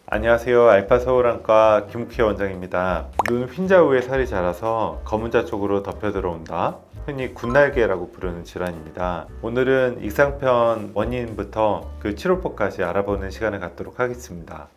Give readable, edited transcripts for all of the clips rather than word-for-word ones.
안녕하세요. 알파서울안과 김국희 원장입니다. 눈 흰자위에 살이 자라서 검은자 쪽으로 덮여 들어온다. 흔히 군날개라고 부르는 질환입니다. 오늘은 익상편 원인부터 그 치료법까지 알아보는 시간을 갖도록 하겠습니다.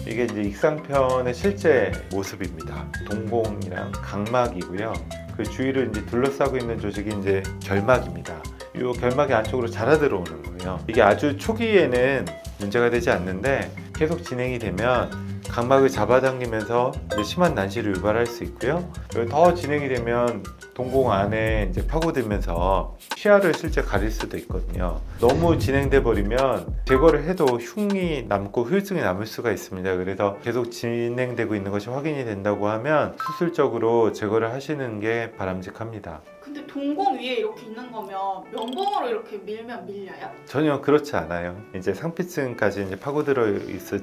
이게 이제 익상편의 실제 모습입니다. 동공이랑 각막이고요. 그 주위를 이제 둘러싸고 있는 조직이 이제 결막입니다. 이 결막이 안쪽으로 자라 들어오는 거예요. 이게 아주 초기에는 문제가 되지 않는데 계속 진행이 되면 각막을 잡아당기면서 이제 심한 난시를 유발할 수 있고요. 더 진행이 되면 동공 안에 이제 파고들면서 시야를 실제 가릴 수도 있거든요. 너무 진행돼 버리면 제거를 해도 흉이 남고 후유증이 남을 수가 있습니다. 그래서 계속 진행되고 있는 것이 확인이 된다고 하면 수술적으로 제거를 하시는 게 바람직합니다. 근데 동공 위에 이렇게 있는 거면 면봉으로 이렇게 밀면 밀려요? 전혀 그렇지 않아요. 이제 상피층까지 이제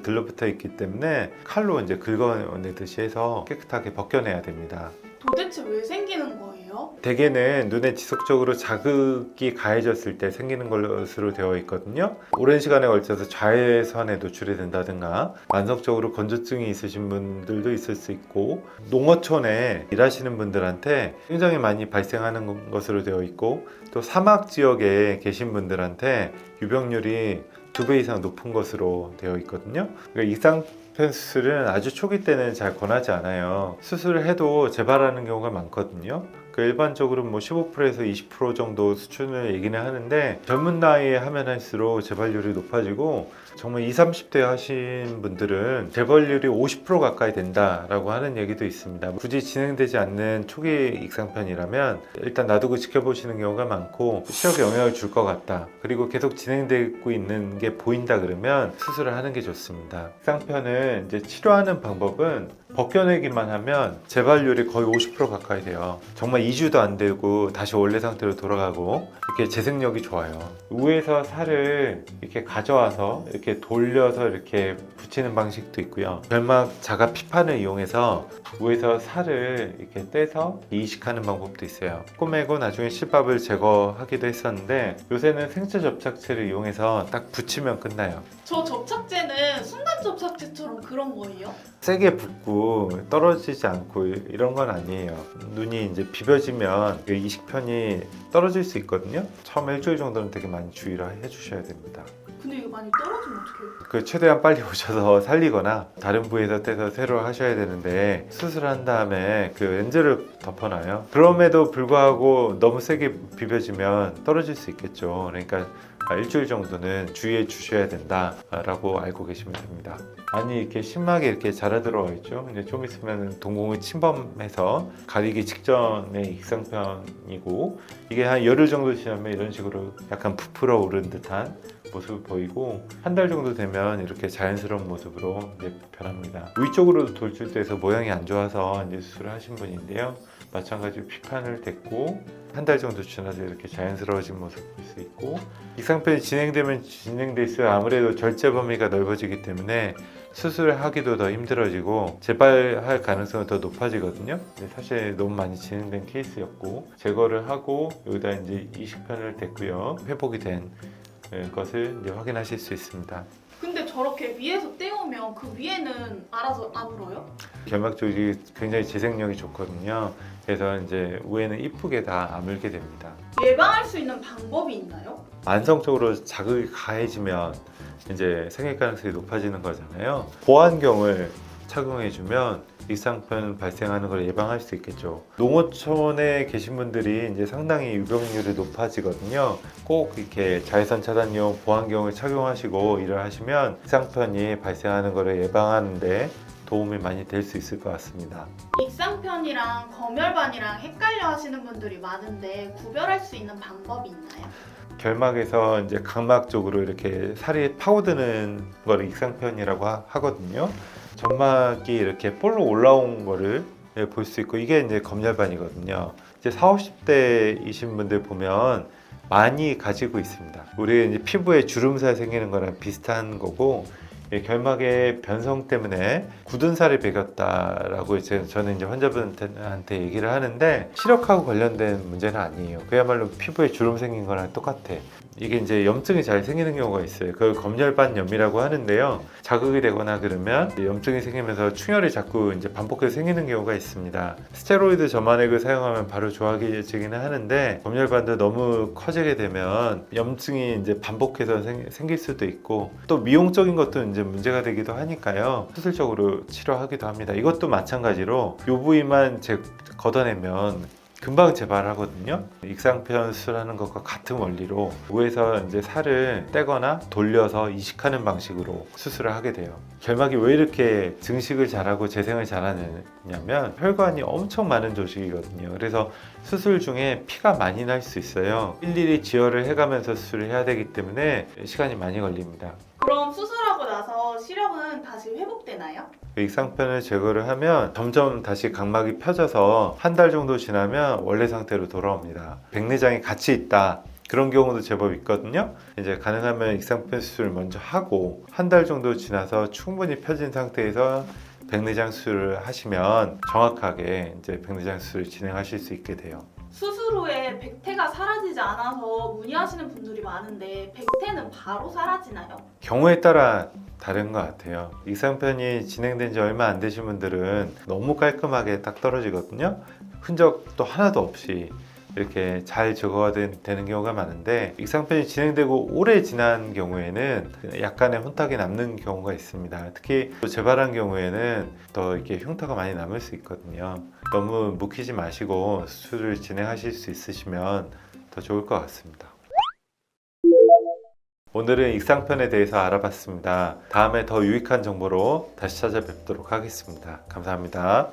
들러붙어 있기 때문에 칼로 이제 긁어내듯이 해서 깨끗하게 벗겨내야 됩니다. 도대체 왜 생기는 거예요? 대개는 눈에 지속적으로 자극이 가해졌을 때 생기는 것으로 되어 있거든요. 오랜 시간에 걸쳐서 자외선에 노출이 된다든가 만성적으로 건조증이 있으신 분들도 있을 수 있고 농어촌에 일하시는 분들한테 굉장히 많이 발생하는 것으로 되어 있고 또 사막 지역에 계신 분들한테 유병률이 2배 이상 높은 것으로 되어 있거든요. 그러니까 익상편 수술은 아주 초기 때는 잘 권하지 않아요. 수술을 해도 재발하는 경우가 많거든요. 일반적으로 15%에서 20% 정도 수준을 얘기는 하는데 젊은 나이에 하면 할수록 재발률이 높아지고 정말 20, 30대 하신 분들은 재발률이 50% 가까이 된다라고 하는 얘기도 있습니다. 굳이 진행되지 않는 초기 익상편이라면 일단 놔두고 지켜보시는 경우가 많고 시력에 영향을 줄 것 같다. 그리고 계속 진행되고 있는 게 보인다 그러면 수술을 하는 게 좋습니다. 익상편을 이제 치료하는 방법은 벗겨내기만 하면 재발률이 거의 50% 가까이 돼요. 정말 2주도 안 되고 다시 원래 상태로 돌아가고 이렇게 재생력이 좋아요. 위에서 살을 이렇게 가져와서 이렇게 돌려서 이렇게 붙이는 방식도 있고요. 결막 자가 피판을 이용해서 위에서 살을 이렇게 떼서 이식하는 방법도 있어요. 꼬매고 나중에 실밥을 제거하기도 했었는데 요새는 생체 접착제를 이용해서 딱 붙이면 끝나요. 저 접착제는 순간 접착제처럼 그런 거예요? 세게 붓고 떨어지지 않고 이런 건 아니에요. 눈이 이제 비벼지면 이식편이 떨어질 수 있거든요. 처음 일주일 정도는 되게 많이 주의를 해주셔야 됩니다. 근데 이거 많이 떨어지면 어떡해요? 최대한 빨리 오셔서 살리거나 다른 부위에서 떼서 새로 하셔야 되는데 수술한 다음에 그 렌즈를 덮어놔요. 그럼에도 불구하고 너무 세게 비벼지면 떨어질 수 있겠죠. 그러니까 일주일 정도는 주의해 주셔야 된다라고 알고 계시면 됩니다. 아니 이렇게 심하게 이렇게 자라 들어와 있죠. 이제 좀 있으면 동공을 침범해서 가리기 직전의 익상편이고 이게 한 열흘 정도 지나면 이런 식으로 약간 부풀어 오른 듯한 모습을 보이고 한 달 정도 되면 이렇게 자연스러운 모습으로 이제 변합니다. 위쪽으로도 돌출돼서 모양이 안 좋아서 이제 수술을 하신 분인데요. 마찬가지로 피판을 댔고 한 달 정도 지나서 이렇게 자연스러워진 모습을 볼 수 있고 익상편이 진행되면 진행될수록 아무래도 절제 범위가 넓어지기 때문에 수술을 하기도 더 힘들어지고 재발할 가능성은 더 높아지거든요. 사실 너무 많이 진행된 케이스였고 제거를 하고 여기다 이제 이식편을 댔고요. 회복이 된 것을 이제 확인하실 수 있습니다. 근데 저렇게 위에서 떼우면 그 위에는 알아서 아물어요? 결막 쪽이 굉장히 재생력이 좋거든요. 그래서 이제 위에는 이쁘게 다 아물게 됩니다. 예방할 수 있는 방법이 있나요? 만성적으로 자극이 가해지면 이제 생길 가능성이 높아지는 거잖아요. 보안경을 착용해주면 익상편 발생하는 걸 예방할 수 있겠죠. 농어촌에 계신 분들이 이제 상당히 유병률이 높아지거든요. 꼭 이렇게 자외선 차단용 보안경을 착용하시고 일을 하시면 익상편이 발생하는 것을 예방하는데 도움이 많이 될 수 있을 것 같습니다. 익상편이랑 검열반이랑 헷갈려 하시는 분들이 많은데 구별할 수 있는 방법이 있나요? 결막에서 이제 각막 쪽으로 이렇게 살이 파고드는 걸 익상편이라고 하거든요. 점막이 이렇게 볼로 올라온 거를 볼 수 있고 이게 이제 검열반이거든요. 이제 40, 50대이신 분들 보면 많이 가지고 있습니다. 우리 이제 피부에 주름살 생기는 거랑 비슷한 거고 결막의 변성 때문에 굳은 살이 배겼다라고 저는 이제 환자분한테 얘기를 하는데 시력하고 관련된 문제는 아니에요. 그야말로 피부에 주름 생긴 거랑 똑같아. 이게 이제 염증이 잘 생기는 경우가 있어요. 그걸 검열반염이라고 하는데요. 자극이 되거나 그러면 염증이 생기면서 충혈이 자꾸 이제 반복해서 생기는 경우가 있습니다. 스테로이드 점화액을 사용하면 바로 좋아지기는 하는데 검열반도 너무 커지게 되면 염증이 이제 반복해서 생길 수도 있고 또 미용적인 것도 이제 문제가 되기도 하니까요. 수술적으로 치료하기도 합니다. 이것도 마찬가지로 이 부위만 걷어내면 금방 재발하거든요. 익상편 수술하는 것과 같은 원리로 위에서 이제 살을 떼거나 돌려서 이식하는 방식으로 수술을 하게 돼요. 결막이 왜 이렇게 증식을 잘하고 재생을 잘하냐면 혈관이 엄청 많은 조직이거든요. 그래서 수술 중에 피가 많이 날 수 있어요. 일일이 지혈을 해가면서 수술을 해야 되기 때문에 시간이 많이 걸립니다. 그럼 수술하고 나서 시력은 다시 회복되나요? 익상편을 제거를 하면 점점 다시 각막이 펴져서 한 달 정도 지나면 원래 상태로 돌아옵니다. 백내장이 같이 있다. 그런 경우도 제법 있거든요. 이제 가능하면 익상편 수술을 먼저 하고 한 달 정도 지나서 충분히 펴진 상태에서 백내장 수술을 하시면 정확하게 이제 백내장 수술을 진행하실 수 있게 돼요. 수술 후에 백태가 사라지지 않아서 문의하시는 분들이 많은데 백태는 바로 사라지나요? 경우에 따라 다른 것 같아요. 익상편이 진행된 지 얼마 안 되신 분들은 너무 깔끔하게 딱 떨어지거든요. 흔적도 하나도 없이 이렇게 잘 제거가 되는 경우가 많은데 익상편이 진행되고 오래 지난 경우에는 약간의 혼탁이 남는 경우가 있습니다. 특히 또 재발한 경우에는 더 이렇게 흉터가 많이 남을 수 있거든요. 너무 묵히지 마시고 수술을 진행하실 수 있으시면 더 좋을 것 같습니다. 오늘은 익상편에 대해서 알아봤습니다. 다음에 더 유익한 정보로 다시 찾아뵙도록 하겠습니다. 감사합니다.